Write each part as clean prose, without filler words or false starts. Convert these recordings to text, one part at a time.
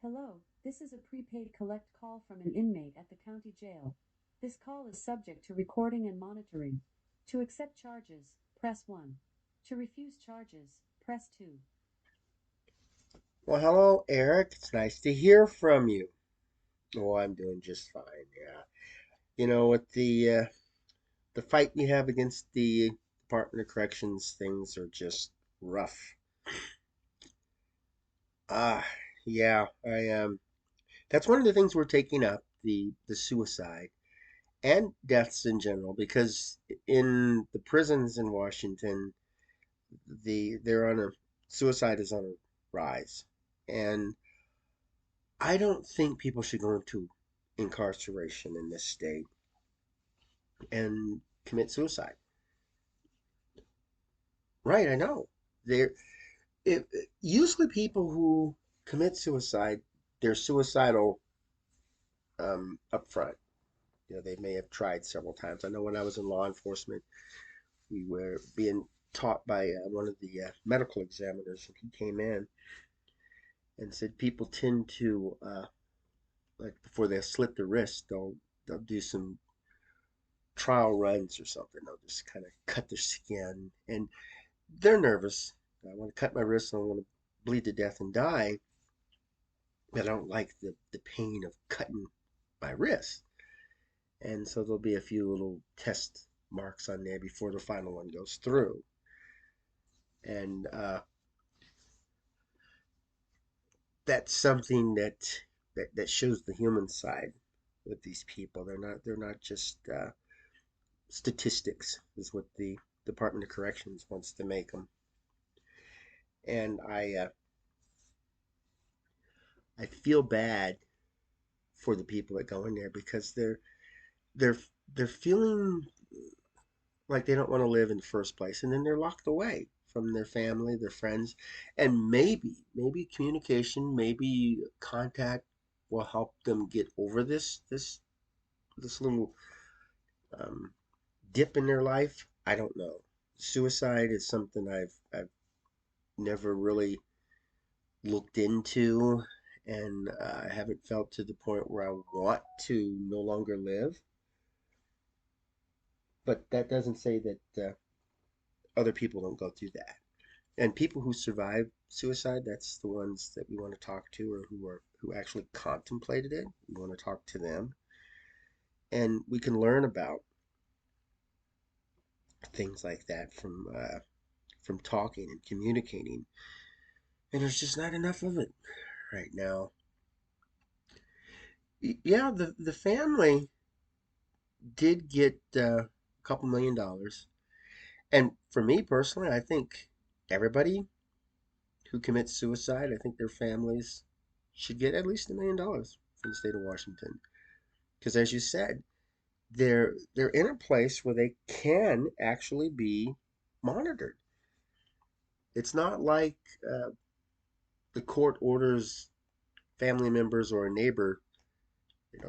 Hello, this is a prepaid collect call from an inmate at the county jail. This call is subject to recording and monitoring. To accept charges, press 1. To refuse charges, press 2. Well, hello, Eric. It's nice to hear from you. Oh, I'm doing just fine. Yeah, with the fight you have against the Department of Corrections, things are just rough. Ah, yeah. I. That's one of the things we're taking up, the suicide and deaths in general, because in the prisons in Washington, they're on a suicide is on a rise, and I don't think people should go into incarceration in this state and commit suicide. Right, I know. They're it, usually people who commit suicide, they're suicidal up front. They may have tried several times. I know when I was in law enforcement, we were being taught by one of the medical examiners, and he came in and said people tend to like before they slit their wrist, they'll do some trial runs or something. They'll just kind of cut their skin, and they're nervous. I want to cut my wrist and I want to bleed to death and die, but I don't like the pain of cutting my wrist. And so there'll be a few little test marks on there before the final one goes through. And that's something that shows the human side with these people. They're not just statistics, is what the Department of Corrections wants to make them. And I feel bad for the people that go in there because they're they're feeling like they don't want to live in the first place, and then they're locked away from their family, their friends, and maybe communication, maybe contact will help them get over this little um, dip in their life. I don't know. Suicide is something I've never really looked into, and I haven't felt to the point where I want to no longer live. But that doesn't say that other people don't go through that. And people who survive suicide, that's the ones that we want to talk to, or who actually contemplated it. We want to talk to them, and we can learn about things like that from talking and communicating. And there's just not enough of it right now. Yeah, the family did get a couple $1 million, and for me personally, I think everybody who commits suicide, I think their families should get at least $1 million from the state of Washington. Because as you said, they're in a place where they can actually be monitored. It's not like uh, the court orders family members or a neighbor,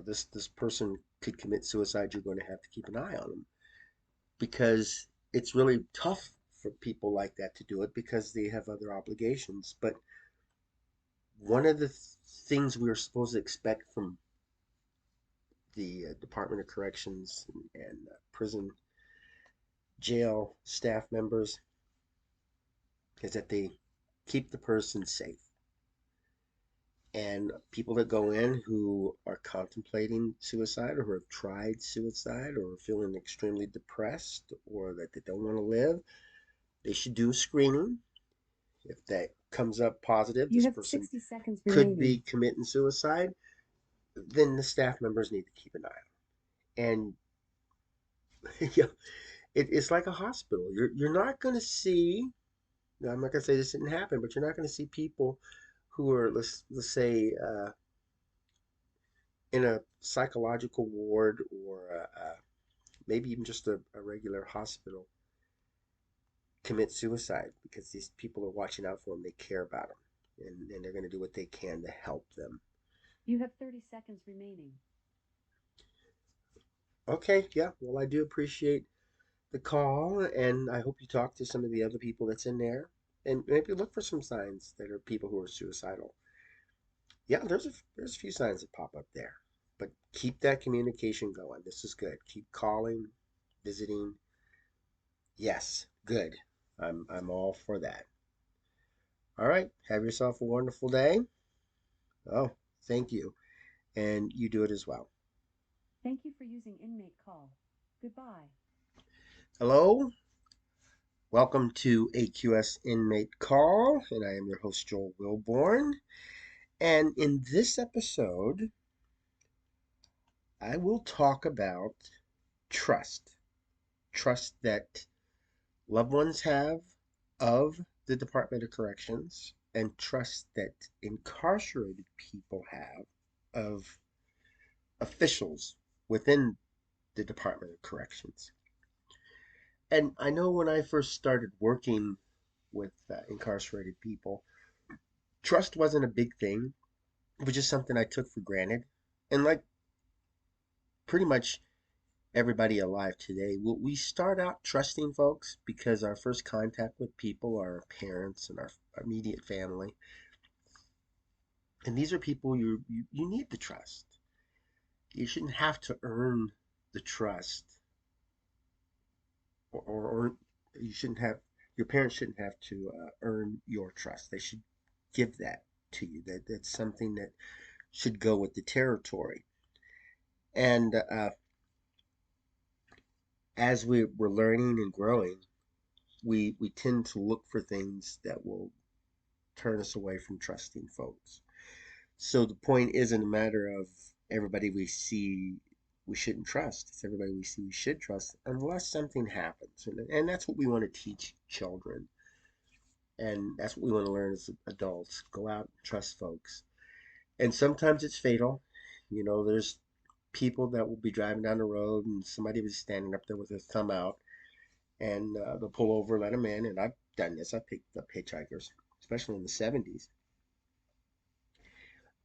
this person could commit suicide. You're going to have to keep an eye on them because it's really tough for people like that to do it because they have other obligations. But one of the things we are supposed to expect from the Department of Corrections and prison jail staff members is that they keep the person safe. And people that go in who are contemplating suicide or who have tried suicide or are feeling extremely depressed or that they don't want to live, they should do a screening. If that comes up positive, You this have person 60 seconds could remaining. be committing suicide, then the staff members need to keep an eye on. And yeah, it's like a hospital. You're not going to see. Now, I'm not going to say this didn't happen, but you're not going to see people who are let's say in a psychological ward or maybe even just a regular hospital commit suicide because these people are watching out for them. They care about them, and they're going to do what they can to help them. You have 30 seconds remaining. Okay, yeah. Well, I do appreciate the call, and I hope you talk to some of the other people that's in there, and maybe look for some signs that are people who are suicidal. Yeah, there's a few signs that pop up there, but keep that communication going. This is good. Keep calling, visiting. Yes, good. I'm all for that. All right, have yourself a wonderful day. Oh, thank you, and you do it as well. Thank you for using inmate call. Goodbye. Hello, welcome to AQS Inmate Call, and I am your host Joel Wilborn. And in this episode, I will talk about trust. Trust that loved ones have of the Department of Corrections, and trust that incarcerated people have of officials within the Department of Corrections. And I know when I first started working with incarcerated people, trust wasn't a big thing. It was just something I took for granted. And like pretty much everybody alive today, we start out trusting folks because our first contact with people are our parents and our immediate family. And these are people you need to trust. You shouldn't have to earn the trust, or you shouldn't have, your parents shouldn't have to earn your trust. They should give that to you. That's something that should go with the territory. And as we're learning and growing, we tend to look for things that will turn us away from trusting folks. So the point isn't a matter of everybody we see we shouldn't trust. It's everybody we see we should trust unless something happens. And that's what we want to teach children. And that's what we want to learn as adults. Go out and trust folks. And sometimes it's fatal. You know, there's people that will be driving down the road and somebody was standing up there with their thumb out and they'll pull over, let them in. And I've done this. I picked up hitchhikers, especially in the 70s.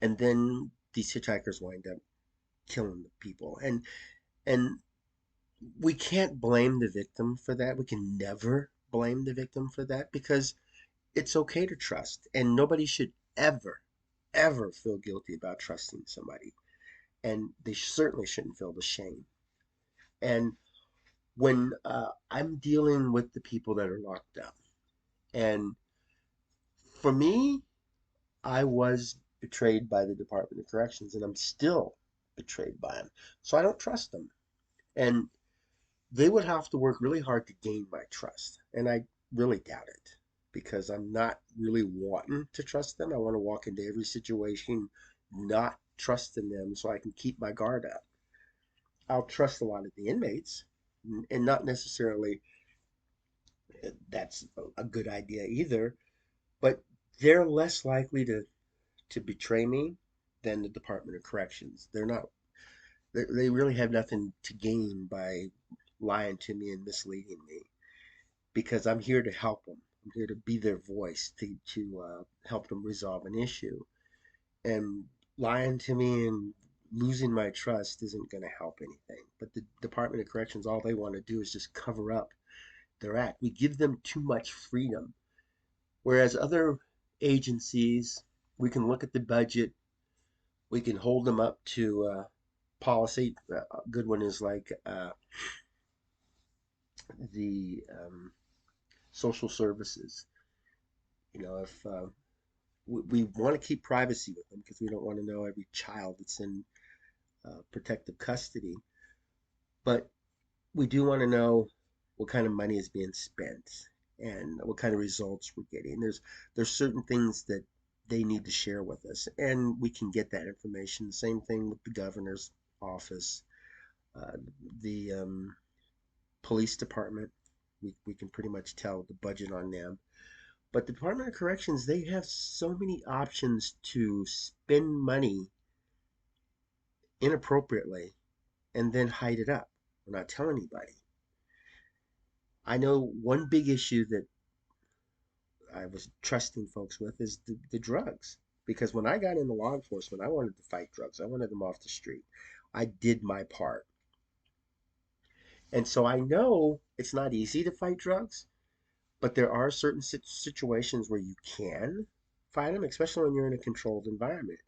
And then these hitchhikers wind up killing the people. And we can't blame the victim for that. We can never blame the victim for that because it's okay to trust. And nobody should ever feel guilty about trusting somebody. And they certainly shouldn't feel the shame. And when I'm dealing with the people that are locked up, and for me, I was betrayed by the Department of Corrections, and I'm still betrayed by them. So I don't trust them. And they would have to work really hard to gain my trust. And I really doubt it because I'm not really wanting to trust them. I want to walk into every situation not trusting them so I can keep my guard up. I'll trust a lot of the inmates, and not necessarily that's a good idea either, but they're less likely to betray me than the Department of Corrections. They're not, they really have nothing to gain by lying to me and misleading me because I'm here to help them. I'm here to be their voice to help them resolve an issue. And lying to me and losing my trust isn't going to help anything. But the Department of Corrections, all they want to do is just cover up their act. We give them too much freedom. Whereas other agencies, we can look at the budget, we can hold them up to policy. A good one is like the social services. You know, if we want to keep privacy with them because we don't want to know every child that's in protective custody, but we do want to know what kind of money is being spent and what kind of results we're getting. There's certain things that they need to share with us, and we can get that information. Same thing with the governor's office, uh, the police department. We can pretty much tell the budget on them. But the Department of Corrections, they have so many options to spend money inappropriately and then hide it up or not tell anybody. I know one big issue that I was trusting folks with is the drugs. Because when I got into law enforcement, I wanted to fight drugs. I wanted them off the street. I did my part. And so I know it's not easy to fight drugs, but there are certain situations where you can fight them, especially when you're in a controlled environment.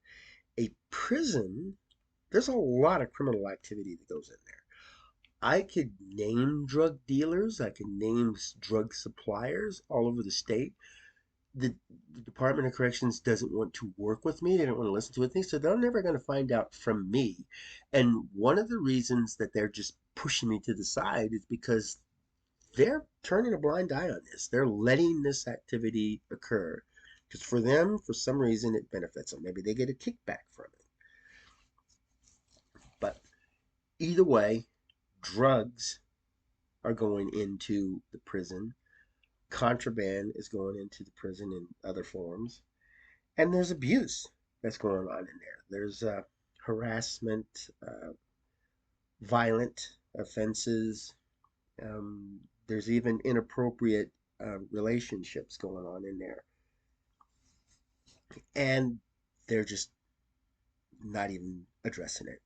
A prison, there's a lot of criminal activity that goes in there. I could name drug dealers, I could name drug suppliers all over the state. The Department of Corrections doesn't want to work with me. They don't want to listen to anything, so they're never going to find out from me. And one of the reasons that they're just pushing me to the side is because they're turning a blind eye on this. They're letting this activity occur because for them, for some reason, it benefits them. Maybe they get a kickback from it. But either way, drugs are going into the prison. Contraband is going into the prison in other forms. And there's abuse that's going on in there. There's harassment, violent offenses. There's even inappropriate relationships going on in there. And they're just not even addressing it.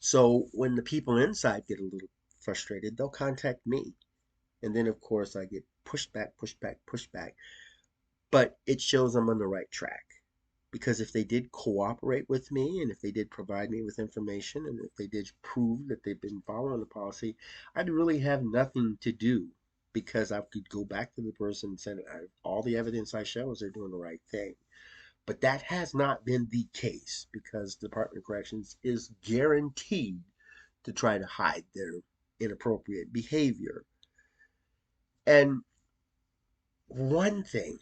So when the people inside get a little frustrated, they'll contact me. And then, of course, I get pushed back, pushed back, pushed back. But it shows I'm on the right track. Because if they did cooperate with me and if they did provide me with information and if they did prove that they've been following the policy, I'd really have nothing to do because I could go back to the person and say, all the evidence I show is they're doing the right thing. But that has not been the case because the Department of Corrections is guaranteed to try to hide their inappropriate behavior. And one thing,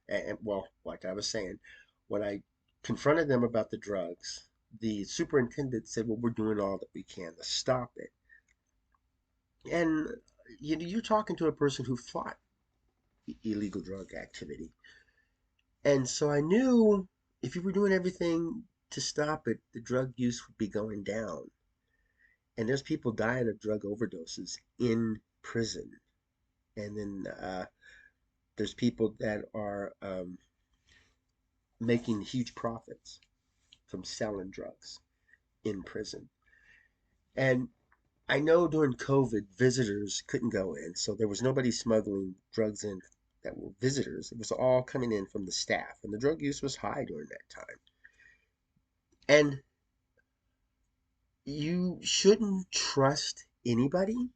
and well, like I was saying, when I confronted them about the drugs, the superintendent said, "Well, we're doing all that we can to stop it." And you're talking to a person who fought illegal drug activity, and so I knew if you were doing everything to stop it, the drug use would be going down. And there's people dying of drug overdoses in prison, and then there's people that are making huge profits from selling drugs in prison. And I know during COVID, visitors couldn't go in, so there was nobody smuggling drugs in that were visitors. It was all coming in from the staff, and the drug use was high during that time. And you shouldn't trust anybody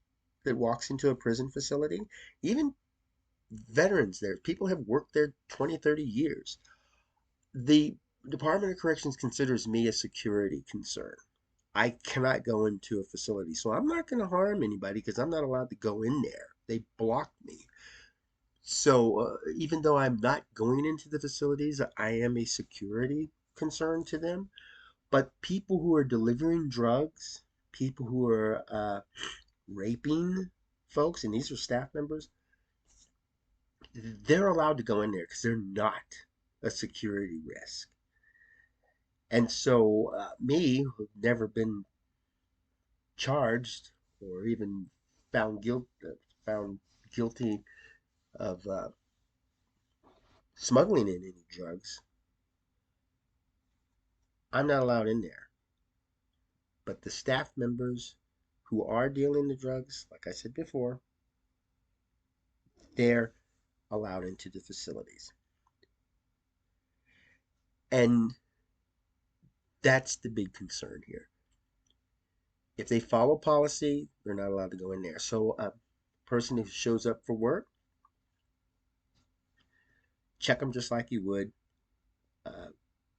that walks into a prison facility, even veterans there. People have worked there 20, 30 years. The Department of Corrections considers me a security concern. I cannot go into a facility. So I'm not going to harm anybody because I'm not allowed to go in there. They blocked me. So even though I'm not going into the facilities, I am a security concern to them. But people who are delivering drugs, people who are raping folks, and these are staff members, they're allowed to go in there because they're not a security risk. And so, me, who've never been charged or even found found guilty of smuggling in any drugs, I'm not allowed in there. But the staff members who are dealing the drugs, like I said before, they're allowed into the facilities. And that's the big concern here. If they follow policy, they're not allowed to go in there. So a person who shows up for work, check them just like you would uh,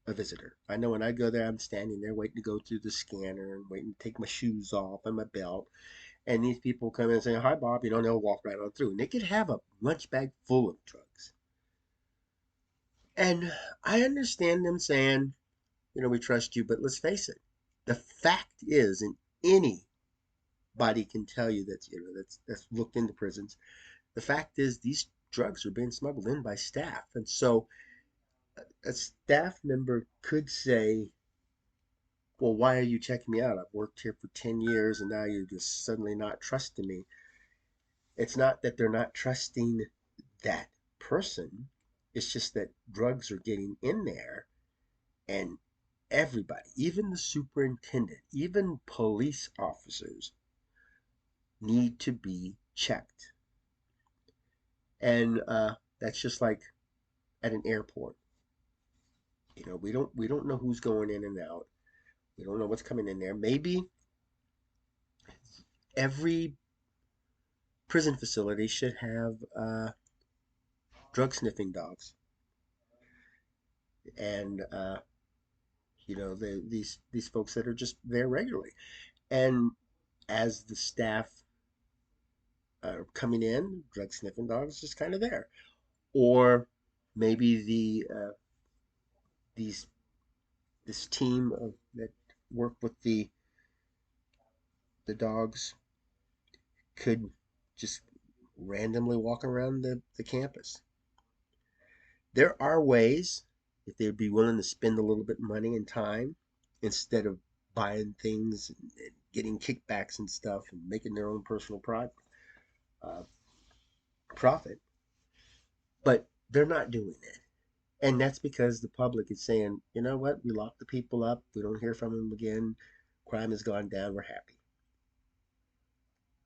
a visitor. I know when I go there, I'm standing there waiting to go through the scanner and waiting to take my shoes off and my belt. And these people come in and say, "Hi, Bob," and they'll walk right on through. And they could have a lunch bag full of drugs. And I understand them saying, "We trust you," but let's face it. The fact is, and anybody can tell you that's looked into prisons. The fact is, these drugs are being smuggled in by staff, and so a staff member could say, "Well, why are you checking me out? I've worked here for 10 years and now you're just suddenly not trusting me." It's not that they're not trusting that person. It's just that drugs are getting in there and everybody, even the superintendent, even police officers need to be checked. And that's just like at an airport. We don't know who's going in and out. We don't know what's coming in there. Maybe every prison facility should have drug sniffing dogs, and these folks that are just there regularly. And as the staff are coming in, drug sniffing dogs just kind of there. Or maybe these this team that work with the dogs could just randomly walk around the campus. There are ways, if they'd be willing to spend a little bit of money and time instead of buying things and getting kickbacks and stuff and making their own personal uh, profit, but they're not doing it. And that's because the public is saying, you know what, we lock the people up, we don't hear from them again, crime has gone down, we're happy.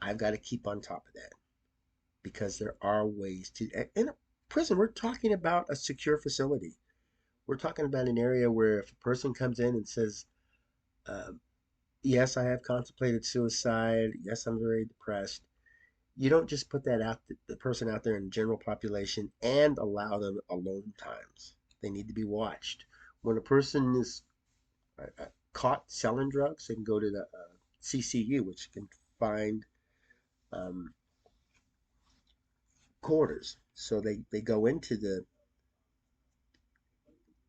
I've got to keep on top of that because there are ways to. In a prison, we're talking about a secure facility. We're talking about an area where if a person comes in and says, uh, yes, I have contemplated suicide, yes, I'm very depressed, you don't just put that out, the person out there in the general population and allow them alone times. They need to be watched. When a person is caught selling drugs, they can go to the CCU, which can find um, quarters. So they go into the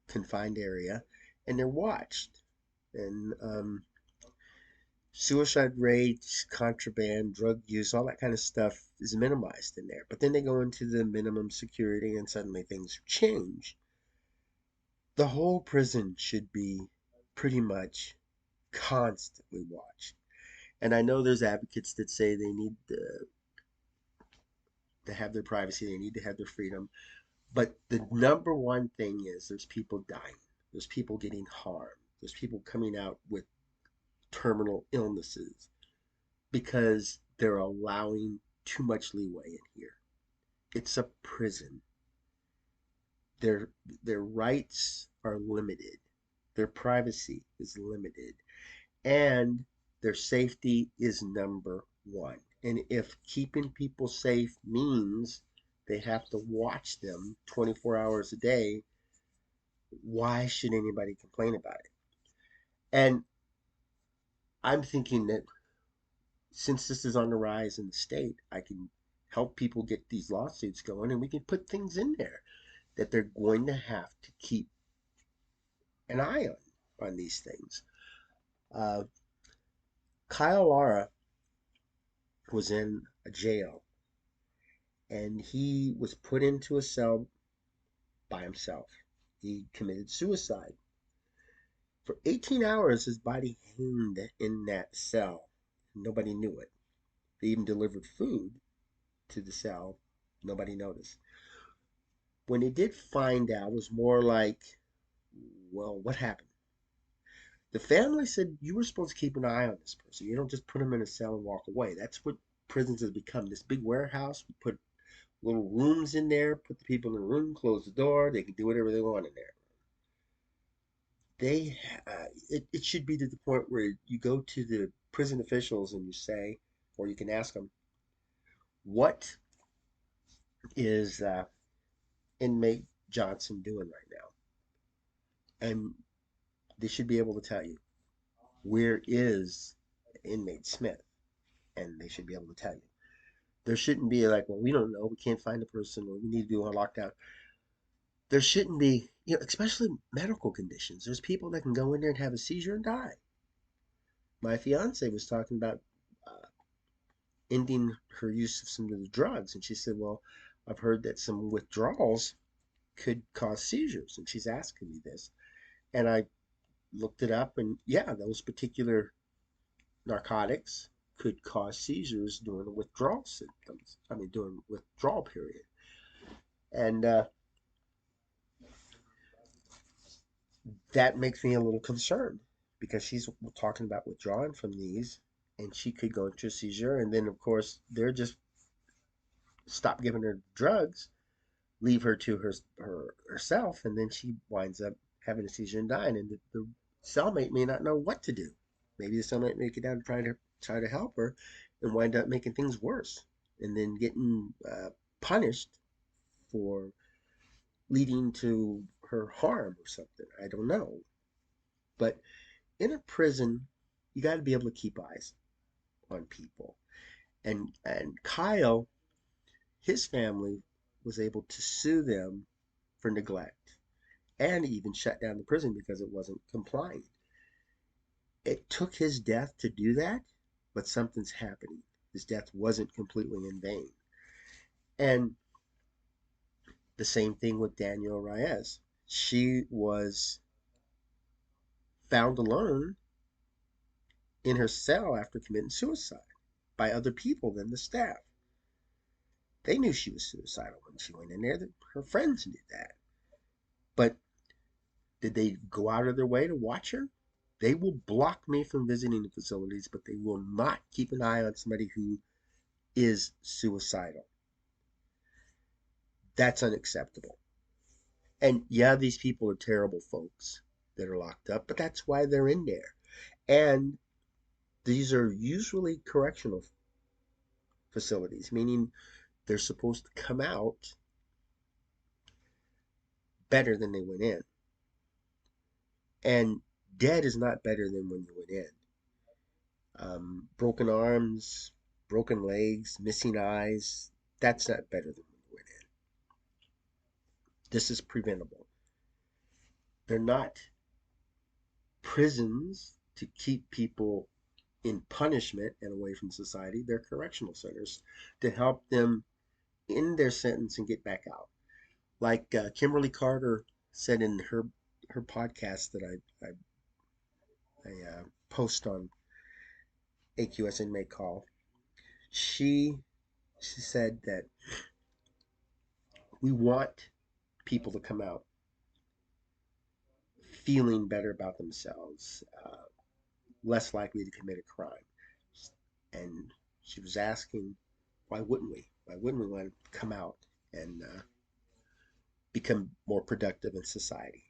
confined area and they're watched. And suicide rates, contraband, drug use, all that kind of stuff is minimized in there. But then they go into the minimum security and suddenly things change. The whole prison should be pretty much constantly watched. And I know there's advocates that say they need to have their privacy, they need to have their freedom. But the number one thing is there's people dying, there's people getting harmed, there's people coming out with terminal illnesses because they're allowing too much leeway in here. It's a prison. Their their rights are limited. Their privacy is limited. And their safety is number one. And if keeping people safe means they have to watch them 24 hours a day, why should anybody complain about it? And I'm thinking that since this is on the rise in the state, I can help people get these lawsuits going and we can put things in there that they're going to have to keep an eye on these things. Uh, Kyle Lara was in a jail and he was put into a cell by himself. He committed suicide. For 18 hours, his body hung in that cell. Nobody knew it. They even delivered food to the cell. Nobody noticed. When they did find out, it was more like, well, what happened? The family said you were supposed to keep an eye on this person. You don't just put them in a cell and walk away. That's what prisons has become. This big warehouse. We put little rooms in there, put the people in the room, close the door. They can do whatever they want in there. It should be to the point where you go to the prison officials and you say, or you can ask them, what is inmate Johnson doing right now? And they should be able to tell you, where is inmate Smith? And they should be able to tell you. There shouldn't be like, well, we don't know, we can't find the person, or we need to do a lockdown. There shouldn't be, especially medical conditions. There's people that can go in there and have a seizure and die. My fiance was talking about uh, ending her use of some of the drugs, and she said, "Well, I've heard that some withdrawals could cause seizures," and she's asking me this, and I looked it up, and yeah, those particular narcotics could cause seizures during the withdrawal symptoms. I mean, during withdrawal period, and that makes me a little concerned because she's talking about withdrawing from these, and she could go into a seizure, and then of course they're just stop giving her drugs, leave her to herself, and then she winds up having a seizure and dying, and the cellmate may not know what to do. Maybe the cellmate may get down and try to help her, and wind up making things worse, and then getting punished for leading to her harm or something. I don't know, but in a prison, you got to be able to keep eyes on people. And Kyle, his family was able to sue them for neglect and even shut down the prison because it wasn't complying. It took his death to do that, but something's happening. His death wasn't completely in vain. And the same thing with Danielle Reyes. She was found alone in her cell after committing suicide by other people than the staff. They knew she was suicidal when she went in there. Her friends knew that. But did they go out of their way to watch her? They will block me from visiting the facilities, but they will not keep an eye on somebody who is suicidal. That's unacceptable. And yeah, these people are terrible folks that are locked up, but that's why they're in there. And these are usually correctional facilities, meaning they're supposed to come out better than they went in. And dead is not better than when you went in. Broken arms, broken legs, missing eyes, that's not better than when you went in. This is preventable. They're not prisons to keep people in punishment and away from society. They're correctional centers to help them in their sentence and get back out. Like Kimberly Carter said in her podcast that I post on AQS Inmate Call, she said that we want people to come out feeling better about themselves, less likely to commit a crime. And she was asking, why wouldn't we? Why wouldn't we want to come out and become more productive in society?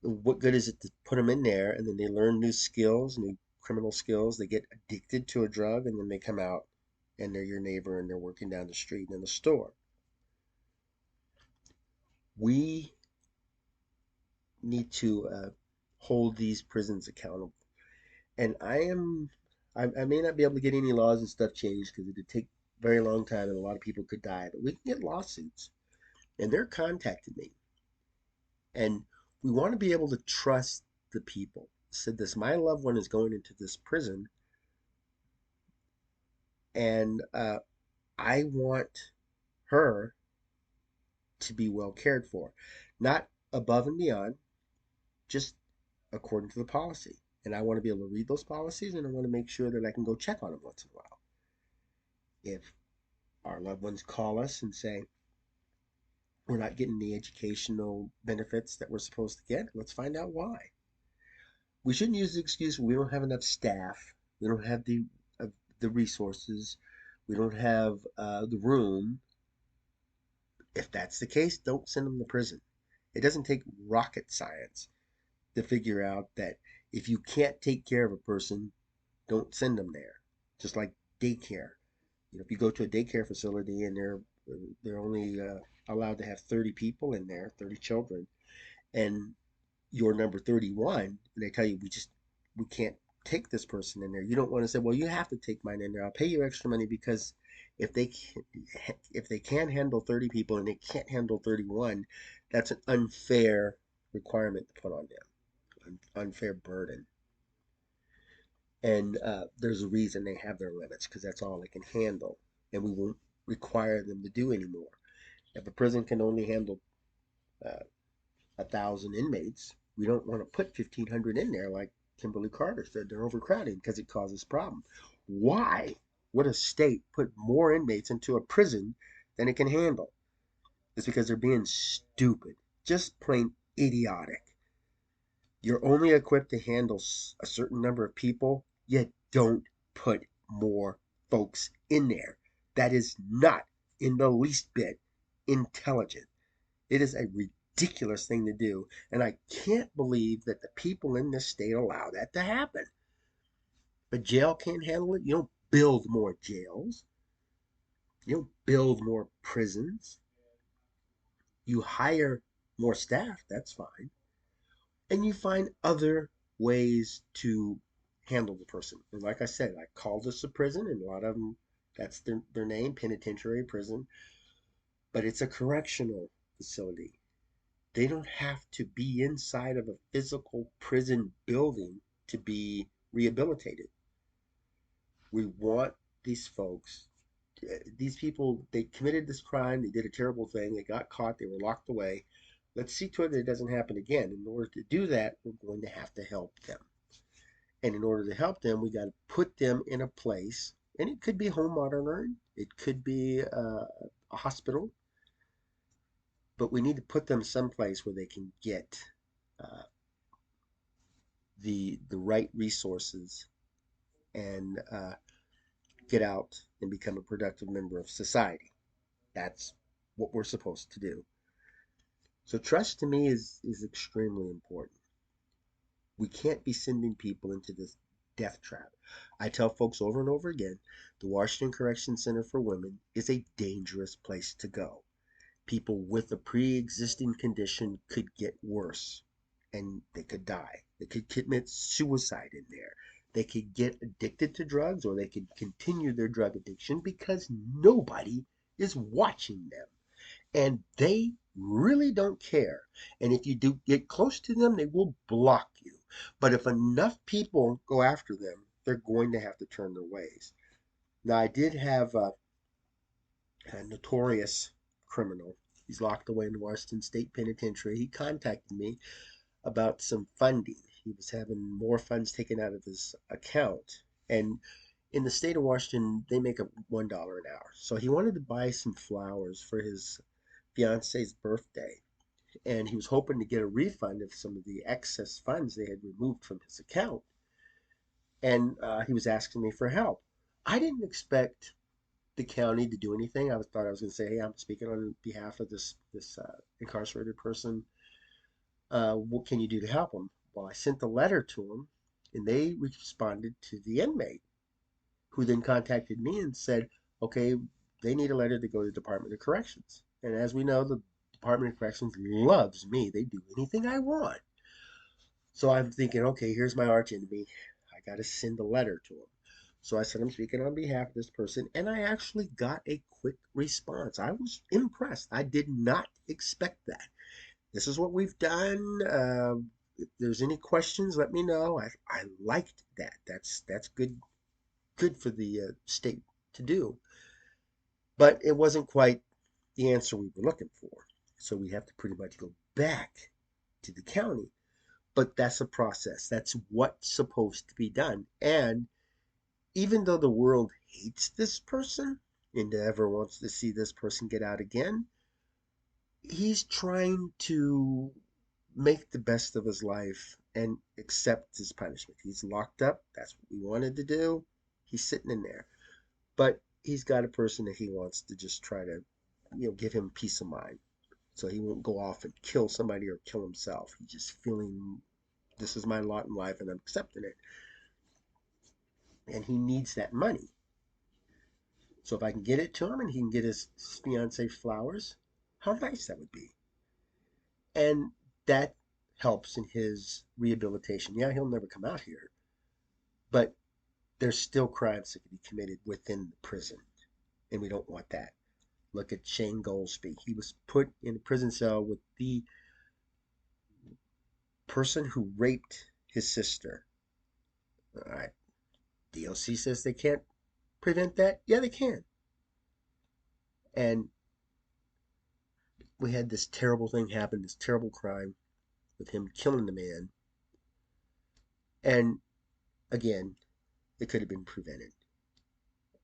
What good is it to put them in there and then they learn new skills, new criminal skills? They get addicted to a drug and then they come out and they're your neighbor and they're working down the street in the store. We need to hold these prisons accountable. And I may not be able to get any laws and stuff changed because it would take a very long time and a lot of people could die, but we can get lawsuits. And they're contacting me. And we want to be able to trust the people. Said this, my loved one is going into this prison, and I want her to be well cared for, not above and beyond, just according to the policy. And I want to be able to read those policies, and I want to make sure that I can go check on them once in a while. If our loved ones call us and say, we're not getting the educational benefits that we're supposed to get, let's find out why. We shouldn't use the excuse we don't have enough staff, we don't have the resources, we don't have the room. If that's the case, don't send them to prison. It doesn't take rocket science to figure out that if you can't take care of a person, don't send them there. Just like daycare. If you go to a daycare facility and they're only allowed to have 30 people in there, 30 children, and you're number 31, and they tell you we can't take this person in there. You don't want to say, well, you have to take mine in there. I'll pay you extra money because if they can't handle 30 people and they can't handle 31, that's an unfair requirement to put on them, an unfair burden. And there's a reason they have their limits because that's all they can handle, and we won't require them to do anymore. If a prison can only handle 1,000 inmates, we don't want to put 1,500 in there like Kimberly Carter said. They're overcrowding because it causes problems. Why would a state put more inmates into a prison than it can handle? It's because they're being stupid, just plain idiotic. You're only equipped to handle a certain number of people, yet don't put more folks in there. That is not in the least bit intelligent. It is a ridiculous thing to do. And I can't believe that the people in this state allow that to happen. But jail can't handle it. You don't build more jails. You don't build more prisons. You hire more staff. That's fine. And you find other ways to handle the person. And like I said, I call this a prison, and a lot of them, that's their name, penitentiary prison, but it's a correctional facility. They don't have to be inside of a physical prison building to be rehabilitated. We want these folks, these people, they committed this crime, they did a terrible thing, they got caught, they were locked away. Let's see to it that it doesn't happen again. In order to do that, we're going to have to help them. And in order to help them, we got to put them in a place, and it could be home monitoring, it could be a hospital, but we need to put them someplace where they can get uh, the right resources and get out and become a productive member of society. That's what we're supposed to do. So trust to me is extremely important. We can't be sending people into this death trap. I tell folks over and over again, the Washington Correction Center for Women is a dangerous place to go. People with a pre-existing condition could get worse and they could die. They could commit suicide in there. They could get addicted to drugs or they could continue their drug addiction because nobody is watching them. And they really don't care. And if you do get close to them, they will block you. But if enough people go after them, they're going to have to turn their ways. Now, I did have a notorious criminal. He's locked away in the Washington State Penitentiary. He contacted me about some funding. He was having more funds taken out of his account. And in the state of Washington, they make up $1 an hour. So he wanted to buy some flowers for his fiance's birthday. And he was hoping to get a refund of some of the excess funds they had removed from his account. And he was asking me for help. I didn't expect the county to do anything. Thought I was going to say, "Hey, I'm speaking on behalf of this incarcerated person. What can you do to help him?" Well, I sent a letter to him, and they responded to the inmate, who then contacted me and said, "Okay, they need a letter to go to the Department of Corrections." And as we know, the Department of Corrections loves me. They do anything I want. So I'm thinking, okay, here's my arch enemy. I got to send a letter to him. So I said, I'm speaking on behalf of this person, and I actually got a quick response. I was impressed. I did not expect that. This is what we've done. If there's any questions, let me know. I liked that. That's good for the state to do. But it wasn't quite the answer we were looking for. So we have to pretty much go back to the county. But that's a process. That's what's supposed to be done. And even though the world hates this person and never wants to see this person get out again, he's trying to make the best of his life and accept his punishment. He's locked up. That's what we wanted to do. He's sitting in there. But he's got a person that he wants to just try to, give him peace of mind. So he won't go off and kill somebody or kill himself. He's just feeling this is my lot in life and I'm accepting it. And he needs that money. So if I can get it to him and he can get his fiance flowers, how nice that would be. And that helps in his rehabilitation. Yeah, he'll never come out here, but there's still crimes that can be committed within the prison, and we don't want that. Look at Shane Goldsby. He was put in a prison cell with the person who raped his sister. All right, DOC says they can't prevent that. Yeah, they can. And we had this terrible thing happen, this terrible crime with him killing the man. And again, it could have been prevented.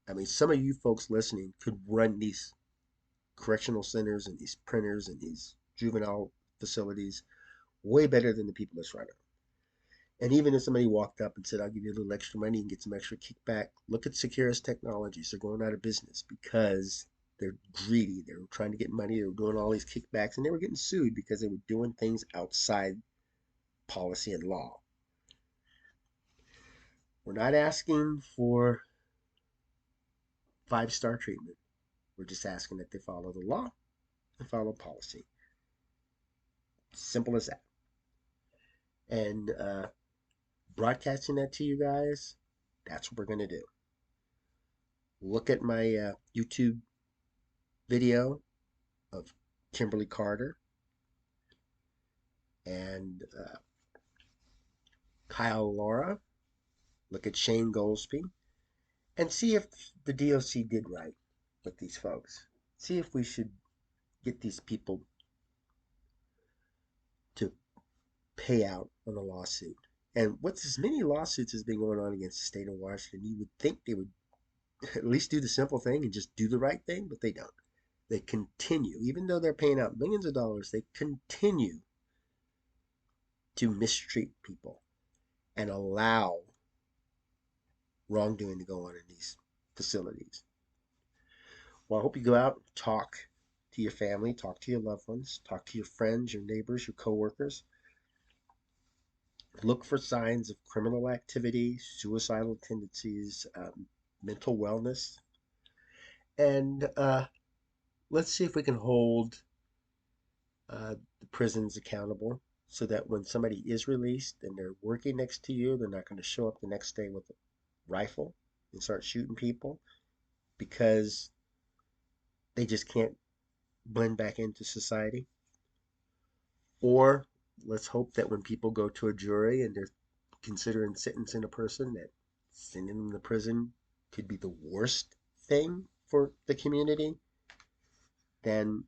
I mean, some of you folks listening could run these correctional centers and these printers and these juvenile facilities way better than the people that's running them. And even if somebody walked up and said, I'll give you a little extra money and get some extra kickback, look at Securus Technologies. They're going out of business because They're greedy. They were trying to get money. They were doing all these kickbacks, and they were getting sued because they were doing things outside policy and law. We're not asking for 5-star treatment. We're just asking that they follow the law and follow policy. Simple as that. And broadcasting that to you guys, that's what we're going to do. Look at my YouTube video of Kimberly Carter and Kyle Lara. Look at Shane Goldsby and see if the DOC did right with these folks. See if we should get these people to pay out on a lawsuit. And with as many lawsuits as been going on against the state of Washington, you would think they would at least do the simple thing and just do the right thing, but they don't. They continue, even though they're paying out millions of dollars, they continue to mistreat people and allow wrongdoing to go on in these facilities. Well, I hope you go out and talk to your family, talk to your loved ones, talk to your friends, your neighbors, your coworkers. Look for signs of criminal activity, suicidal tendencies, mental wellness, and let's see if we can hold the prisons accountable so that when somebody is released and they're working next to you, they're not going to show up the next day with a rifle and start shooting people because they just can't blend back into society. Or let's hope that when people go to a jury and they're considering sentencing a person, that sending them to prison could be the worst thing for the community than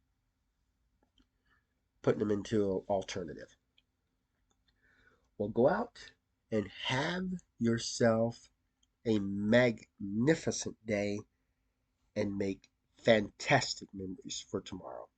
putting them into an alternative. Well, go out and have yourself a magnificent day and make fantastic memories for tomorrow.